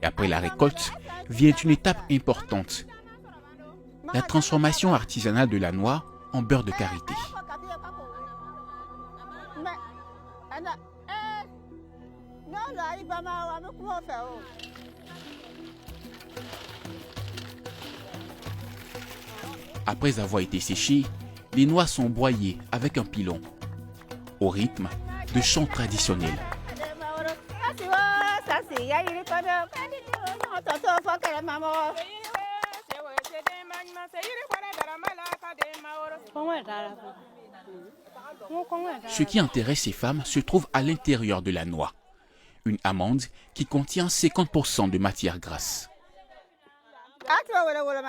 Et après la récolte, vient une étape importante, la transformation artisanale de la noix en beurre de karité. Après avoir été séchées, les noix sont broyées avec un pilon, au rythme de chants traditionnels. Ce qui intéresse ces femmes se trouve à l'intérieur de la noix, une amande qui contient 50% de matière grasse.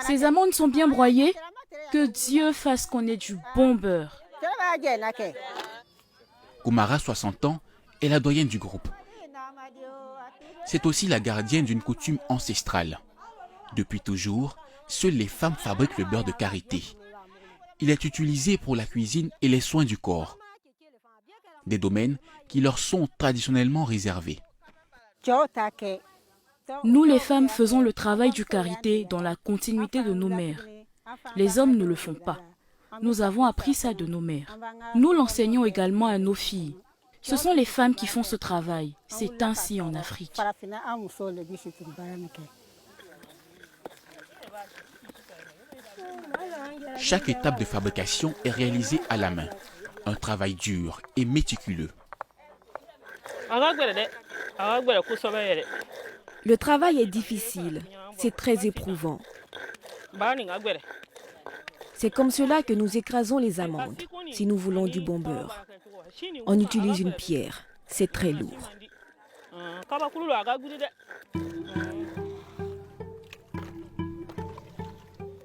Ces amandes sont bien broyées. Que Dieu fasse qu'on ait du bon beurre. Koumara, 60 ans, est la doyenne du groupe. C'est aussi la gardienne d'une coutume ancestrale. Depuis toujours, seules les femmes fabriquent le beurre de karité. Il est utilisé pour la cuisine et les soins du corps. Des domaines qui leur sont traditionnellement réservés. Nous les femmes faisons le travail du karité dans la continuité de nos mères. Les hommes ne le font pas. Nous avons appris ça de nos mères. Nous l'enseignons également à nos filles. Ce sont les femmes qui font ce travail. C'est ainsi en Afrique. Chaque étape de fabrication est réalisée à la main. Un travail dur et méticuleux. Le travail est difficile. C'est très éprouvant. C'est comme cela que nous écrasons les amandes, si nous voulons du bon beurre. On utilise une pierre. C'est très lourd.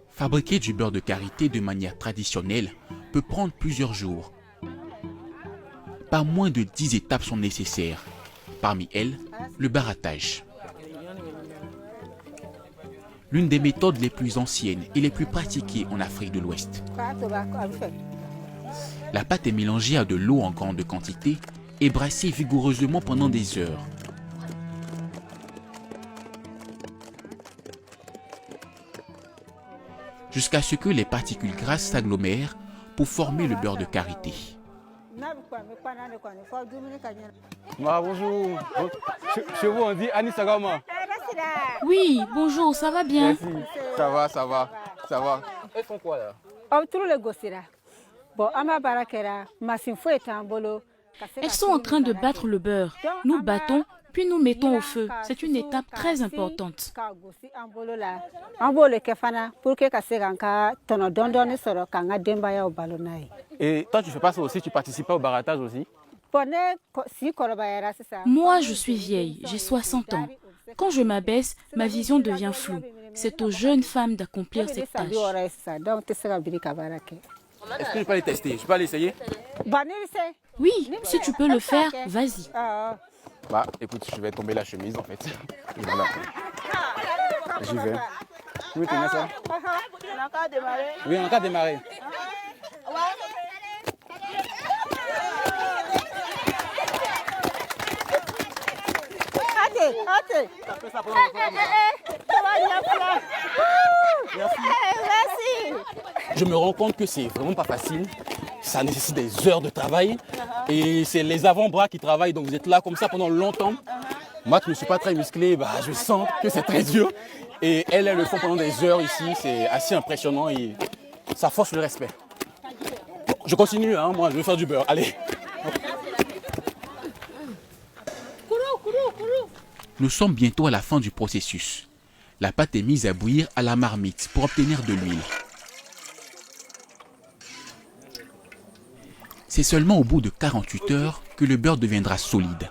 Fabriquer du beurre de karité de manière traditionnelle peut prendre plusieurs jours. Pas moins de 10 étapes sont nécessaires. Parmi elles, le barattage. L'une des méthodes les plus anciennes et les plus pratiquées en Afrique de l'Ouest. La pâte est mélangée à de l'eau en grande quantité et brassée vigoureusement pendant des heures. Jusqu'à ce que les particules grasses s'agglomèrent pour former le beurre de karité. Bonjour. Chez vous, on dit Annie Sagama. Oui, bonjour, ça va bien? Merci. Ça va, ça va, ça va. Elles font quoi là? Elles sont en train de battre le beurre. Nous battons, puis nous mettons au feu. C'est une étape très importante. Et toi, tu fais pas ça aussi? Tu participes pas au barattage aussi? Moi, je suis vieille, j'ai 60 ans. Quand je m'abaisse, ma vision devient floue. C'est aux jeunes femmes d'accomplir cette tâche. Est-ce que je peux aller tester? Je peux aller essayer? Oui, si tu peux le faire, vas-y. Bah, écoute, je vais tomber la chemise en fait. Voilà. J'y vais. Vous voulez tenir ça? Oui, on a qu'à démarrer. Je me rends compte que c'est vraiment pas facile. Ça nécessite des heures de travail. Et c'est les avant-bras qui travaillent. Donc vous êtes là comme ça pendant longtemps. Moi qui ne suis pas très musclé, bah, je sens que c'est très dur. Et elles le font pendant des heures ici. C'est assez impressionnant et ça force le respect. Bon, je continue, hein, moi je vais faire du beurre. Allez. Nous sommes bientôt à la fin du processus. La pâte est mise à bouillir à la marmite pour obtenir de l'huile. C'est seulement au bout de 48 heures que le beurre deviendra solide.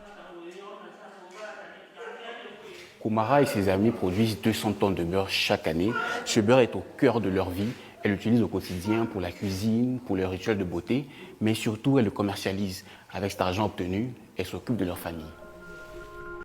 Koumara et ses amis produisent 200 tonnes de beurre chaque année. Ce beurre est au cœur de leur vie. Elles l'utilisent au quotidien pour la cuisine, pour les rituels de beauté, mais surtout elles le commercialisent. Avec cet argent obtenu, elles s'occupent de leur famille.